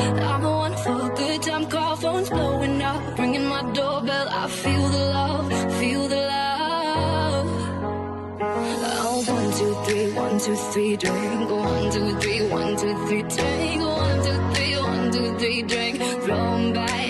I'm the one for a good time, call phones blowing up, ringing my doorbell. I feel the love, feel the love. Oh, 1, 2, 3, 1, 2, 3, drink. 1, 2, 3, 1, 2, 3, drink. 1, 2, 3, 1, 2, 3, drink. Throw 'em back.